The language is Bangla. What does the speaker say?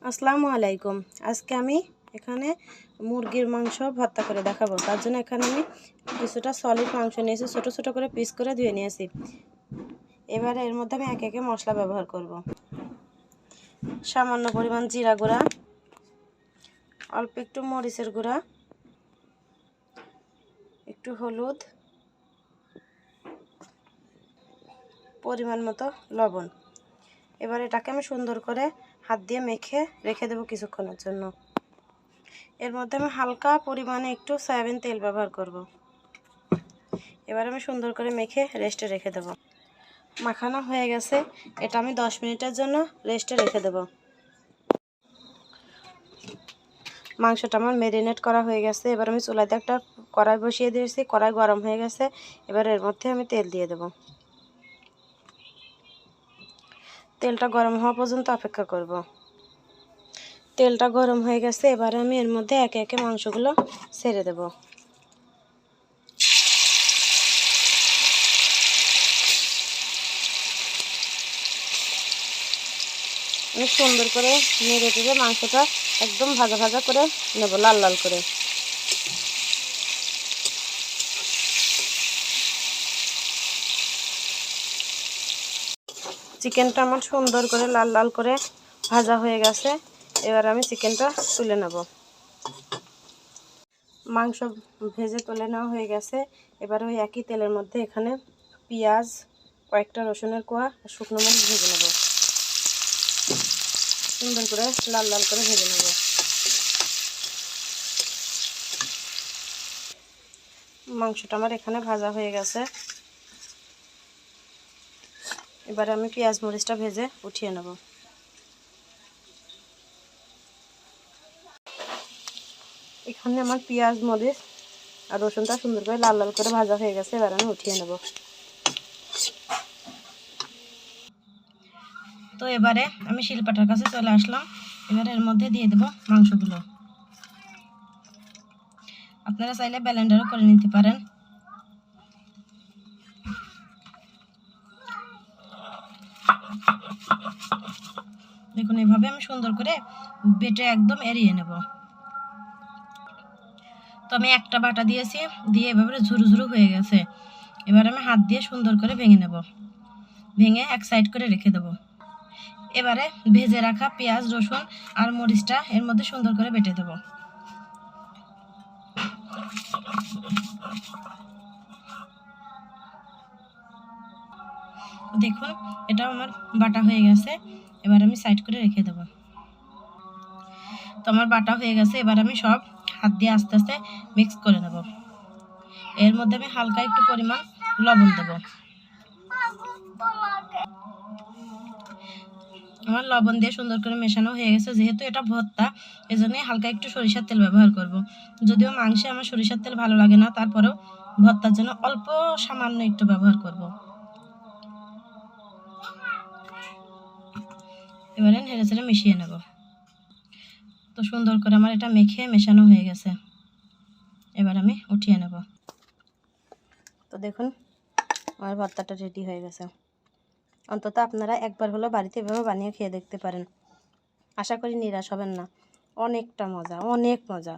আসসালামু আলাইকুম। আজকে আমি এখানে মুরগির মাংস ভর্তা করে দেখাবো। তার জন্য এখানে আমি কিছুটা সলিড মাংস নিয়েছি, ছোট ছোট করে পিস করে ধুয়ে নিয়েছি। এবারে এর মধ্যে আমি একে একে মশলা ব্যবহার করব। সামান্য পরিমাণ জিরা গুঁড়া, অল্প একটু মরিচের গুঁড়া, একটু হলুদ, পরিমাণ মতো লবণ। এবার এটাকে আমি সুন্দর করে হাত দিয়ে মেখে রেখে দেবো কিছুক্ষণের জন্য। এর মধ্যে আমি হালকা পরিমাণে একটু সয়াবিন তেল ব্যবহার করব। এবার আমি সুন্দর করে মেখে রেস্টে রেখে দেব। মাখানো হয়ে গেছে, এটা আমি 10 মিনিটের জন্য রেস্টে রেখে দেব। মাংসটা আমার ম্যারিনেট করা হয়ে গেছে। এবার আমি চুলাতে একটা কড়াই বসিয়ে দিয়েছি, কড়াই গরম হয়ে গেছে। এবার এর মধ্যে আমি তেল দিয়ে দেব। তেলটা গরম হওয়া পর্যন্ত অপেক্ষা করব। তেলটা গরম হয়ে গেছে, এবার আমি এর মধ্যে একে একে মাংসগুলো ছেড়ে দেব। আমি সুন্দর করে নেড়ে চেড়ে মাংসটা একদম ভাজা ভাজা করে নেব, লাল লাল করে। চিকেনটা আমার সুন্দর করে লাল লাল করে ভাজা হয়ে গেছে। এবার আমি চিকেনটা তুলে নেব। মাংস ভেজে তুলে নেওয়া হয়ে গেছে। এবার ওই একই তেলের মধ্যে এখানে পেঁয়াজ, কয়েকটা রসুনের কোয়া আর শুকনো মরিচ ভেজে নেব। সুন্দর করে লাল লাল করে ভেজে নেব। মাংসটা আমার এখানে ভাজা হয়ে গেছে। এবারে আমি পেঁয়াজ মরিচটা ভেজে উঠিয়ে নেব। এখানে আমার পেঁয়াজ মরিচ আর রসুনটা সুন্দর করে লাল লাল করে ভাজা হয়ে গেছে। এবার আমি উঠিয়ে নেব। তো এবারে আমি শিলপাটার কাছে চলে আসলাম। এবারে এর মধ্যে দিয়ে দেব মাংসগুলো। আপনারা চাইলে ব্লেন্ডারও করে নিতে পারেন। দেখুন, এভাবে আমি সুন্দর করে বেটে একদম এড়িয়ে নেব। তো আমি একটা বাটা দিয়েছি, দিয়ে এভাবে ঝুরু ঝুরু হয়ে গেছে। এবার আমি হাত দিয়ে সুন্দর করে ভেঙে নেব, ভেঙে এক সাইড করে রেখে দেব। এবারে ভেজে রাখা পেঁয়াজ, রসুন আর মরিচটা এর মধ্যে সুন্দর করে বেটে দেব। দেখুন, এটাও আমার বাটা হয়ে গেছে। এবার আমি সাইড করে রেখে দেব। তো আমার বাটা হয়ে গেছে। এবার আমি সব হাত দিয়ে আস্তে আস্তে মিক্স করে নেব। এর মধ্যে আমি হালকা একটু পরিমাণ লবণ দেব। আমার লবণ দিয়ে সুন্দর করে মেশানো হয়ে গেছে। যেহেতু এটা ভর্তা, এজন্যই হালকা একটু সরিষার তেল ব্যবহার করব। যদিও মাংসে আমার সরিষার তেল ভালো লাগে না, তারপরেও ভর্তার জন্য অল্প সামান্য একটু ব্যবহার করব। এবারে নেড়ে চেড়ে মিশিয়ে নেব। তো সুন্দর করে আমার এটা মেখে মেশানো হয়ে গেছে। এবার আমি উঠিয়ে নেব। তো দেখুন, আমার ভর্তাটা রেডি হয়ে গেছে। অন্তত আপনারা একবার হলো বাড়িতে এভাবে বানিয়ে খেয়ে দেখতে পারেন। আশা করি নিরাশ হবেন না। অনেকটা মজা, অনেক মজা।